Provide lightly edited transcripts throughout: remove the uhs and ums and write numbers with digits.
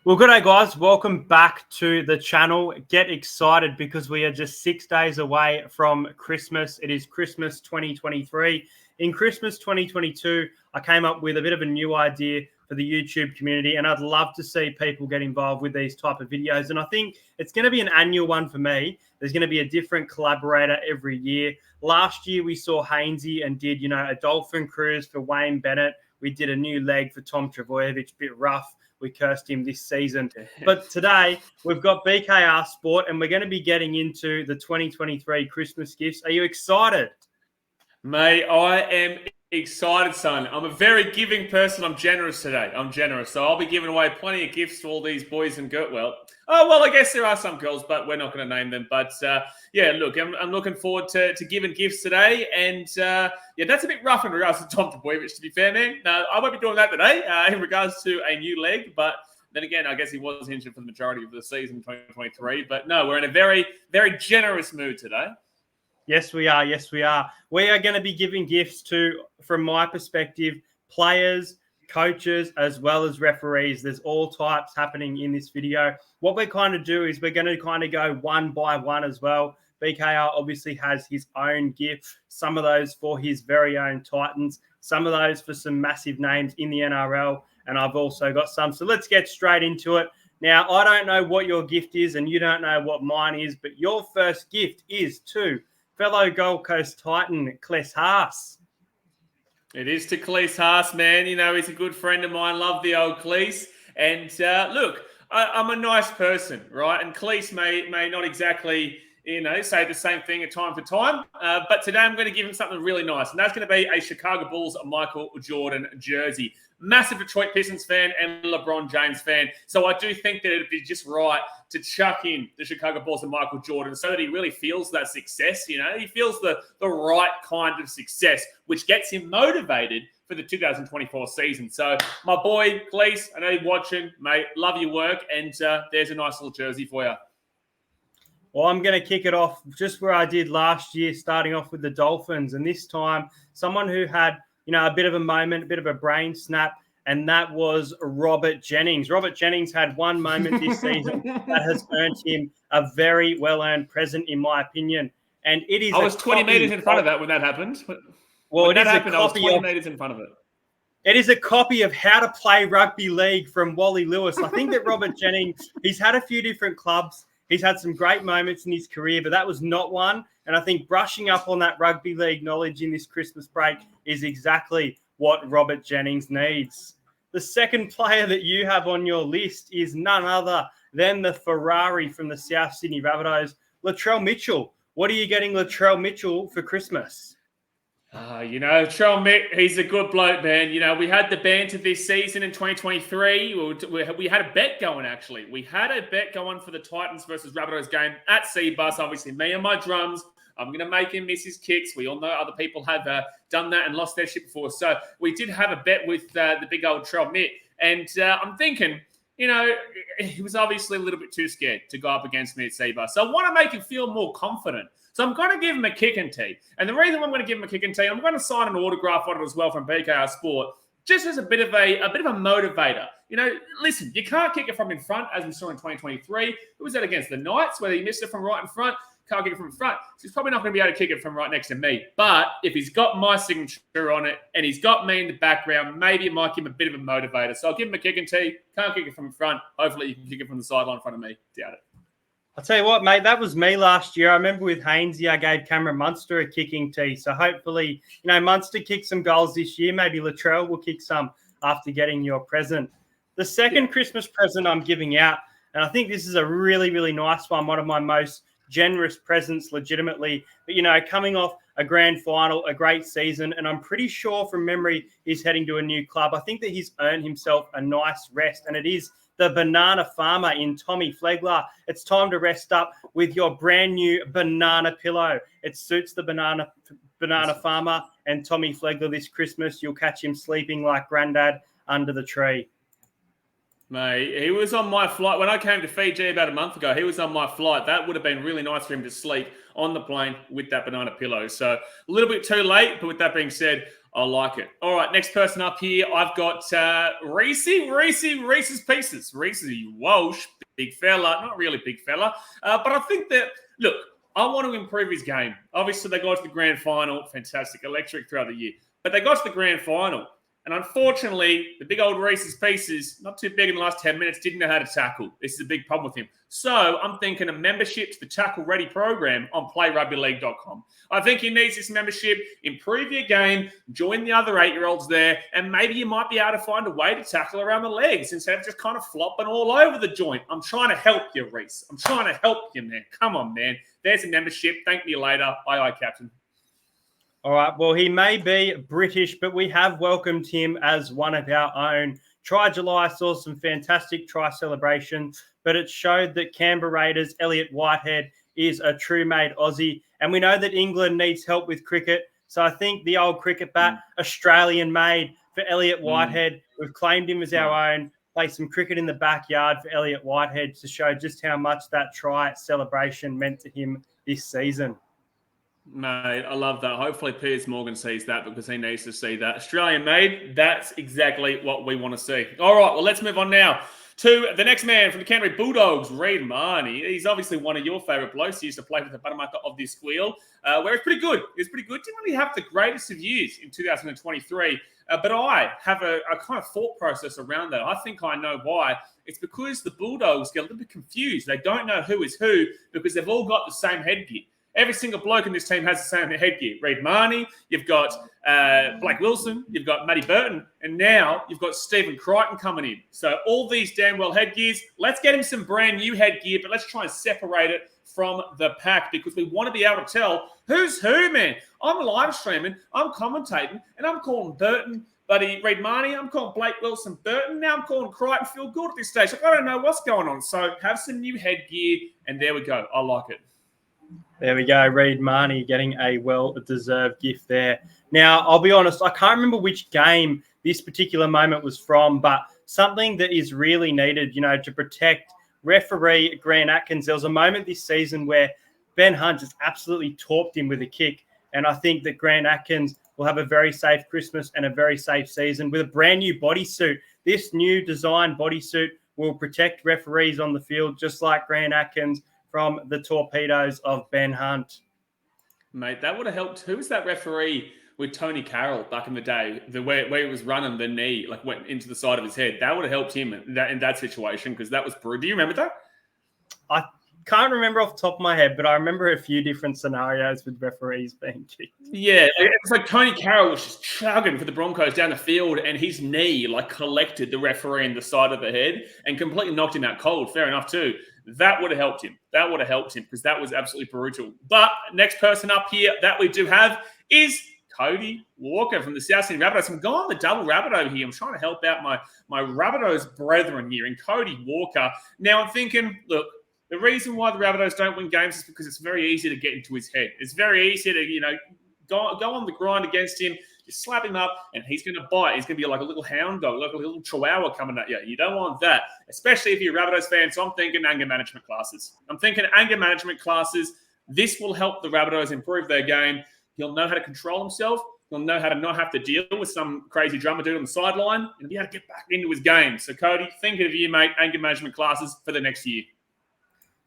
Well, good day, guys. Welcome back to the channel. Get excited because we are just 6 days away from Christmas. It is Christmas 2023. In Christmas 2022, I came up with a bit of a new idea for the YouTube community, and I'd love to see people get involved with these type of videos. And I think it's going to be an annual one for me. There's going to be a different collaborator every year. Last year, we saw Hainsey and did, a dolphin cruise for Wayne Bennett. We did a new leg for Tom Trbojevic, a bit rough. We cursed him this season. But today, we've got BKR Sport, and we're going to be getting into the 2023 Christmas gifts. Are you excited? Mate, I am excited, son. I'm a very giving person. I'm generous today. So I'll be giving away plenty of gifts to all these boys and girls. Well, I guess there are some girls, but we're not going to name them. But yeah, look, I'm looking forward to giving gifts today. And yeah, that's a bit rough in regards to Tom Trbojevic, to be fair, man. No, I won't be doing that today in regards to a new leg. But then again, I guess he was injured for the majority of the season 2023. But no, we're in a very, very generous mood today. Yes, we are. Yes, we are. We are going to be giving gifts to, from my perspective, players, coaches, as well as referees. There's all types happening in this video. What we're kind of do is we're going to kind of go one by one as well. BKR obviously has his own gift. Some of those for his very own Titans. Some of those for some massive names in the NRL. And I've also got some. So let's get straight into it. Now, I don't know what your gift is and you don't know what mine is, but your first gift is to fellow Gold Coast Titan, Kless Haas. It is to Kless Haas, man. He's a good friend of mine. Love the old Kless. And look, I'm a nice person, right? And Kless may not exactly, say the same thing at time to time. But today I'm going to give him something really nice. And that's going to be a Chicago Bulls Michael Jordan jersey. Massive Detroit Pistons fan and LeBron James fan. So I do think that it'd be just right to chuck in the Chicago Bulls and Michael Jordan so that he really feels that success. He feels the right kind of success, which gets him motivated for the 2024 season. So my boy, Kless, I know you're watching, mate. Love your work. And there's a nice little jersey for you. Well, I'm going to kick it off just where I did last year, starting off with the Dolphins. And this time, someone who had a bit of a moment, a bit of a brain snap, and that was Robert Jennings. Robert Jennings had one moment this season that has earned him a very well-earned present, in my opinion. And it is. I was 20 meters in front of that when that happened. Well, when that happened, I was 20 meters in front of it. It is a copy of How to Play Rugby League from Wally Lewis. I think that Robert Jennings, he's had a few different clubs. He's had some great moments in his career, but that was not one. And I think brushing up on that rugby league knowledge in this Christmas break is exactly what Robert Jennings needs. The second player that you have on your list is none other than the Ferrari from the South Sydney Rabbitohs, Latrell Mitchell. What are you getting Latrell Mitchell for Christmas? Latrell Mitchell, he's a good bloke, man. We had the banter this season in 2023. We had a bet going, actually. We had a bet going for the Titans versus Rabbitohs game at Seabus. Obviously, me and my drums. I'm going to make him miss his kicks. We all know other people have done that and lost their shit before. So we did have a bet with the big old Latrell Mitchell. And I'm thinking, he was obviously a little bit too scared to go up against me at Seabus. So I want to make him feel more confident. So I'm going to give him a kick and tee. And the reason I'm going to give him a kick and tee, I'm going to sign an autograph on it as well from BKR Sport, just as a bit of a motivator. Listen, you can't kick it from in front, as we saw in 2023. It was that against the Knights, where he missed it from right in front. Can't kick it from in front. So he's probably not going to be able to kick it from right next to me. But if he's got my signature on it and he's got me in the background, maybe it might give him a bit of a motivator. So I'll give him a kick and tee. Can't kick it from in front. Hopefully you can kick it from the sideline in front of me. Doubt it. I'll tell you what, mate, that was me last year. I remember with Hainsey, I gave Cameron Munster a kicking tee. So hopefully, Munster kicked some goals this year. Maybe Latrell will kick some after getting your present. The second Christmas present I'm giving out, and I think this is a really, really nice one of my most generous presents legitimately. But, coming off a grand final, a great season, and I'm pretty sure from memory he's heading to a new club. I think that he's earned himself a nice rest, and it is the banana farmer in Tommy Flegler. It's time to rest up with your brand new banana pillow. It suits the banana farmer and Tommy Flegler this Christmas. You'll catch him sleeping like granddad under the tree. Mate, he was on my flight. When I came to Fiji about a month ago, he was on my flight. That would have been really nice for him to sleep on the plane with that banana pillow. So a little bit too late, but with that being said, I like it. All right, next person up here, I've got Reese's Pieces. Reese Walsh, big fella, not really big fella, but I think that, look, I want to improve his game. Obviously, they got to the grand final, fantastic, electric throughout the year, but they got to the grand final. And unfortunately, the big old Reese's Pieces, not too big in the last 10 minutes, didn't know how to tackle. This is a big problem with him. So I'm thinking a membership to the Tackle Ready program on playrugbyleague.com. I think he needs this membership. Improve your game, join the other 8-year-olds there, and maybe you might be able to find a way to tackle around the legs instead of just kind of flopping all over the joint. I'm trying to help you, Reese. I'm trying to help you, man. Come on, man. There's a membership. Thank me later. Aye, Captain. All right, well, he may be British, but we have welcomed him as one of our own. July saw some fantastic try celebrations, but it showed that Canberra Raiders' Elliott Whitehead is a true-made Aussie, and we know that England needs help with cricket, so I think the old cricket bat, Australian-made for Elliott Whitehead. We've claimed him as our own. Play some cricket in the backyard for Elliott Whitehead to show just how much that try celebration meant to him this season. Mate, I love that. Hopefully Piers Morgan sees that because he needs to see that. Australian made, that's exactly what we want to see. All right, well, let's move on now to the next man from the Canterbury Bulldogs, Reid Marnie. He's obviously one of your favourite blokes. He used to play with the Buttamaker of this squeal, where he's pretty good. He's pretty good. Didn't really have the greatest of years in 2023, but I have a kind of thought process around that. I think I know why. It's because the Bulldogs get a little bit confused. They don't know who is who because they've all got the same headgear. Every single bloke in this team has the same headgear. Reid Marnie, you've got Blake Wilson, you've got Matty Burton, and now you've got Stephen Crichton coming in. So all these damn well headgears, let's get him some brand new headgear, but let's try and separate it from the pack because we want to be able to tell who's who, man. I'm live streaming, I'm commentating, and I'm calling Burton Reid Marnie, I'm calling Blake Wilson Burton. Now I'm calling Crichton Feel Good at this stage. Like, I don't know what's going on. So have some new headgear, and there we go. I like it. There we go. Reid Marnie getting a well-deserved gift there. Now, I'll be honest, I can't remember which game this particular moment was from, but something that is really needed, to protect referee Grant Atkins. There was a moment this season where Ben Hunt just absolutely torped him with a kick, and I think that Grant Atkins will have a very safe Christmas and a very safe season with a brand new bodysuit. This new design bodysuit will protect referees on the field, just like Grant Atkins from the torpedoes of Ben Hunt. Mate, that would have helped. Who was that referee with Tony Carroll back in the day, where he was running the knee, like went into the side of his head? That would have helped him in that situation because that was brutal. Do you remember that? I can't remember off the top of my head, but I remember a few different scenarios with referees being kicked. Yeah, it was like Tony Carroll was just chugging for the Broncos down the field and his knee collected the referee in the side of the head and completely knocked him out cold. Fair enough too. That would have helped him. That would have helped him because that was absolutely brutal. But next person up here that we do have is Cody Walker from the South Sydney Rabbitohs. I'm going the double Rabbitoh here. I'm trying to help out my Rabbitohs brethren here in Cody Walker. Now I'm thinking, look, the reason why the Rabbitohs don't win games is because it's very easy to get into his head. It's very easy to, go on the grind against him. You slap him up, and he's going to bite. He's going to be like a little hound dog, like a little chihuahua coming at you. You don't want that, especially if you're a Rabbitohs fan. So I'm thinking anger management classes. This will help the Rabbitohs improve their game. He'll know how to control himself. He'll know how to not have to deal with some crazy drummer dude on the sideline. And he'll be able to get back into his game. So, Cody, thinking of you, mate, anger management classes for the next year.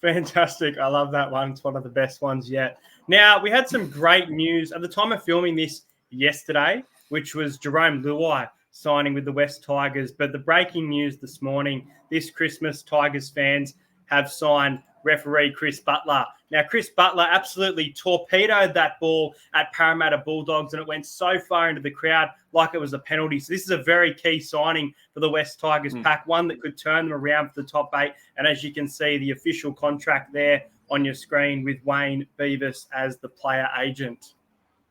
Fantastic. I love that one. It's one of the best ones yet. Now, we had some great news at the time of filming this yesterday, which was Jerome Luai signing with the West Tigers. But the breaking news this morning, this Christmas, Tigers fans have signed referee Chris Butler. Now, Chris Butler absolutely torpedoed that ball at Parramatta Bulldogs, and it went so far into the crowd like it was a penalty. So this is a very key signing for the West Tigers pack, one that could turn them around for the top 8. And as you can see, the official contract there on your screen with Wayne Beavis as the player agent.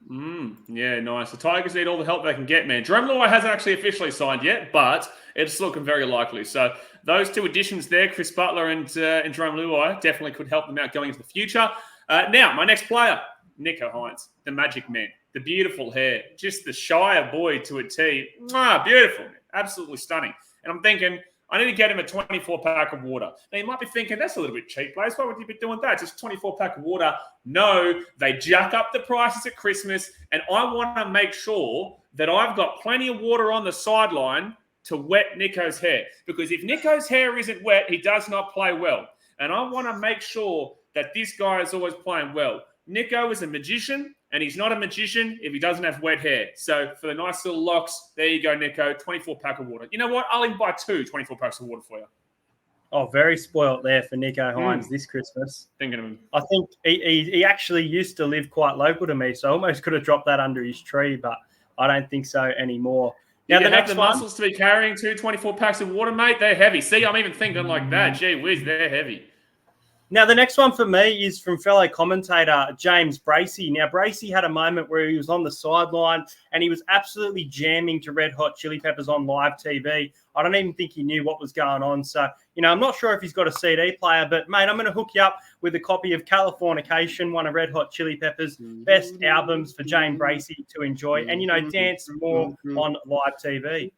Yeah, nice. The Tigers need all the help they can get, man. Jerome Luai hasn't actually officially signed yet, but it's looking very likely. So those two additions there, Chris Butler and Jerome Luai, definitely could help them out going into the future. Now, my next player, Nicho Hynes, the magic man, the beautiful hair, just the Shire boy to a T. Beautiful, man. Absolutely stunning. And I'm thinking, I need to get him a 24-pack of water. Now, you might be thinking, that's a little bit cheap, Blaze. Why would you be doing that? Just 24-pack of water. No, they jack up the prices at Christmas, and I want to make sure that I've got plenty of water on the sideline to wet Nico's hair. Because if Nico's hair isn't wet, he does not play well. And I want to make sure that this guy is always playing well. Nico is a magician, and he's not a magician if he doesn't have wet hair. So for the nice little locks, there you go, Nico, 24-pack of water. You know what? I'll even buy 2 24-packs of water for you. Oh, very spoilt there for Nico Hines this Christmas. Thinking of him. I think he actually used to live quite local to me, so I almost could have dropped that under his tree, but I don't think so anymore. Now, the next muscles to be carrying 2 24-packs of water, mate, they're heavy. See, I'm even thinking like that. Gee whiz, they're heavy. Now, the next one for me is from fellow commentator James Bracey. Now, Bracey had a moment where he was on the sideline and he was absolutely jamming to Red Hot Chili Peppers on live TV. I don't even think he knew what was going on. So, I'm not sure if he's got a CD player, but, mate, I'm going to hook you up with a copy of Californication, one of Red Hot Chili Peppers' best albums for James Bracey to enjoy and, dance more on live TV.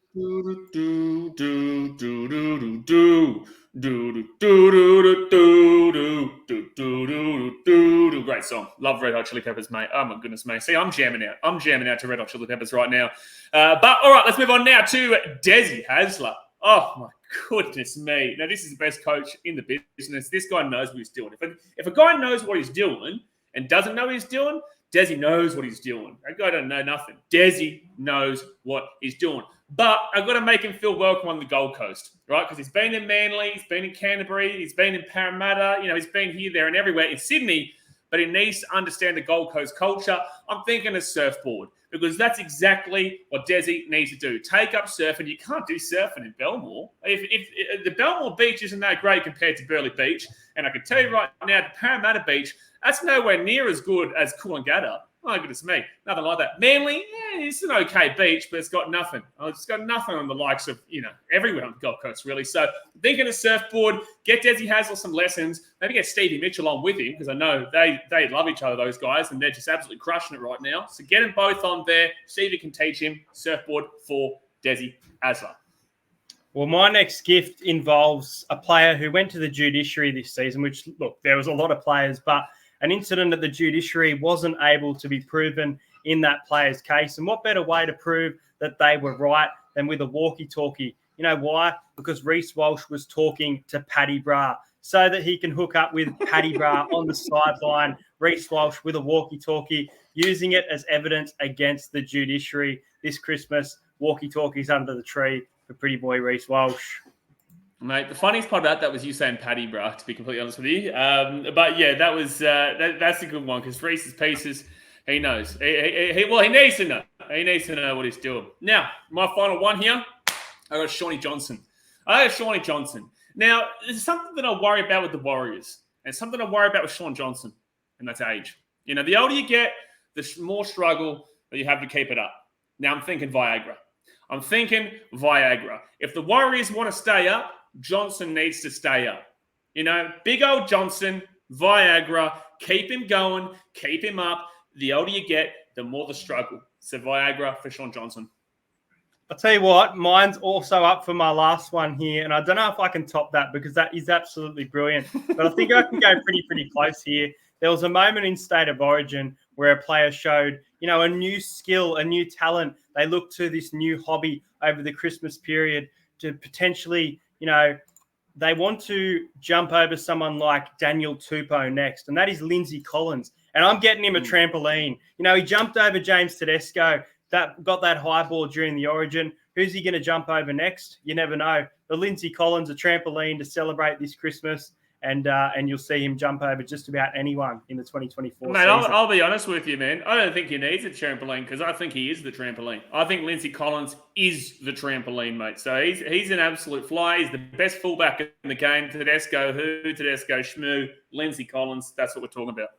Great song. Love Red Hot Chili Peppers, mate. Oh my goodness, mate. See, I'm jamming out. I'm jamming out to Red Hot Chili Peppers right now. But all right, let's move on now to Desi Hasler. Oh my goodness me. Now, this is the best coach in the business. This guy knows what he's doing. If a guy knows what he's doing and doesn't know what he's doing, Desi knows what he's doing. That guy don't know nothing. Desi knows what he's doing. But I've got to make him feel welcome on the Gold Coast, right? Because he's been in Manly, he's been in Canterbury, he's been in Parramatta, he's been here, there, and everywhere in Sydney, but he needs to understand the Gold Coast culture. I'm thinking a surfboard, because that's exactly what Desi needs to do. Take up surfing. You can't do surfing in Belmore. If the Belmore beach isn't that great compared to Burleigh Beach, and I can tell you right now, the Parramatta Beach, that's nowhere near as good as Coolangatta. Oh, goodness me. Nothing like that. Manly, it's an okay beach, but it's got nothing. It's got nothing on the likes of, everywhere on the Gold Coast, really. So thinking a surfboard, get Desi Hasler some lessons, maybe get Stevie Mitchell on with him, because I know they love each other, those guys, and they're just absolutely crushing it right now. So get them both on there. Stevie can teach him surfboard for Desi Hasler. Well, my next gift involves a player who went to the judiciary this season, which, look, there was a lot of players, but an incident at the judiciary wasn't able to be proven in that player's case. And what better way to prove that they were right than with a walkie-talkie? You know why? Because Reece Walsh was talking to Paddy Bra so that he can hook up with Paddy Bra on the sideline, Reece Walsh with a walkie-talkie, using it as evidence against the judiciary this Christmas. Walkie-talkies under the tree for pretty boy Reece Walsh. Mate, the funniest part about that was you saying Paddy Bra, to be completely honest with you. But yeah, that was that's a good one, because Reese's Pieces, he knows. He needs to know. He needs to know what he's doing. Now, my final one here, I got Shawnee Johnson. Now, there's something that I worry about with the Warriors, and something I worry about with Shawn Johnson, and that's age. The older you get, the more struggle that you have to keep it up. Now, I'm thinking Viagra. If the Warriors want to stay up, Johnson needs to stay up. Big old Johnson, Viagra, keep him going, keep him up. The older you get, the more the struggle. So Viagra for Shawn Johnson. I'll tell you what, mine's also up for my last one here, and I don't know if I can top that because that is absolutely brilliant. But I think I can go pretty close here. There was a moment in State of Origin where a player showed, a new skill, a new talent. They looked to this new hobby over the Christmas period to potentially, they want to jump over someone like Daniel Tupou next, and that is Lindsay Collins. And I'm getting him a trampoline. He jumped over James Tedesco, got that high ball during the Origin. Who's he going to jump over next? You never know. But Lindsay Collins, a trampoline to celebrate this Christmas. And you'll see him jump over just about anyone in the 2024 season. I'll be honest with you, man. I don't think he needs a trampoline, because I think he is the trampoline. I think Lindsay Collins is the trampoline, mate. So he's an absolute fly. He's the best fullback in the game. Tedesco Shmoo, Lindsay Collins. That's what we're talking about.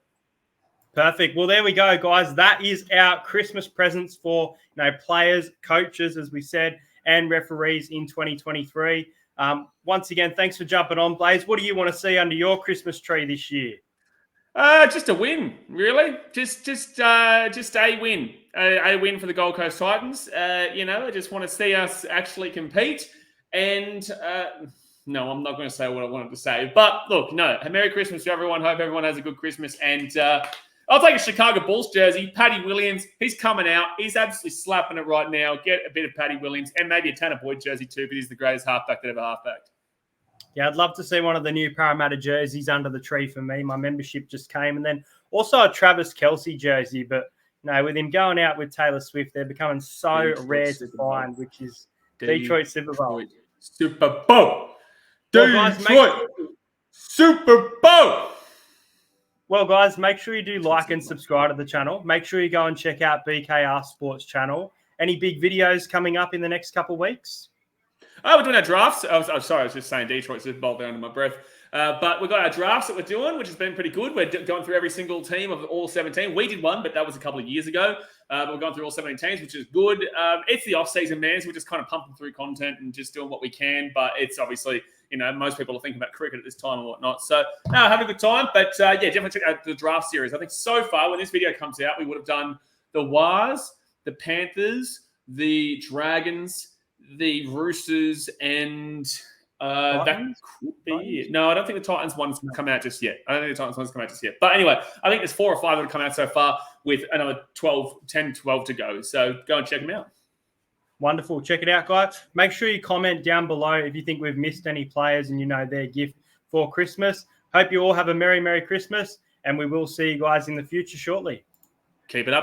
Perfect. Well, there we go, guys. That is our Christmas presents for players, coaches, as we said, and referees in 2023. Once again, thanks for jumping on, Blaze. What do you want to see under your Christmas tree this year? Just a win, really. Just a win. A win for the Gold Coast Titans. I just want to see us actually compete. And no, I'm not going to say what I wanted to say. But look, no. Merry Christmas to everyone. Hope everyone has a good Christmas. And I'll take a Chicago Bulls jersey. Paddy Williams, he's coming out. He's absolutely slapping it right now. Get a bit of Paddy Williams and maybe a Tanner Boyd jersey too, because he's the greatest halfback that ever halfbacked. Yeah, I'd love to see one of the new Parramatta jerseys under the tree for me. My membership just came. And then also a Travis Kelce jersey. But, with him going out with Taylor Swift, they're becoming so rare to find, which is Detroit Super Bowl. Super Bowl. Well, guys, Super Bowl. Well, guys, make sure you do like and subscribe to the channel. Make sure you go and check out BKR Sports channel. Any big videos coming up in the next couple of weeks? Oh, we're doing our drafts. I was just saying Detroit Super Bowl there under my breath. But we've got our drafts that we're doing, which has been pretty good. We're going through every single team of all 17. We did one, but that was a couple of years ago. But we're going through all 17 teams, which is good. It's the off-season, man, so we're just kind of pumping through content and just doing what we can. But it's obviously, most people are thinking about cricket at this time and whatnot. So, having a good time. But, definitely check out the draft series. I think so far, when this video comes out, we would have done the Wars, the Panthers, the Dragons, the Roosters, and that could be it. No, I don't think the Titans one's come out just yet. But anyway, I think there's 4 or 5 that have come out so far with another 10, 12 to go. So go and check them out. Wonderful. Check it out, guys. Make sure you comment down below if you think we've missed any players and their gift for Christmas. Hope you all have a Merry Christmas, and we will see you guys in the future shortly. Keep it up.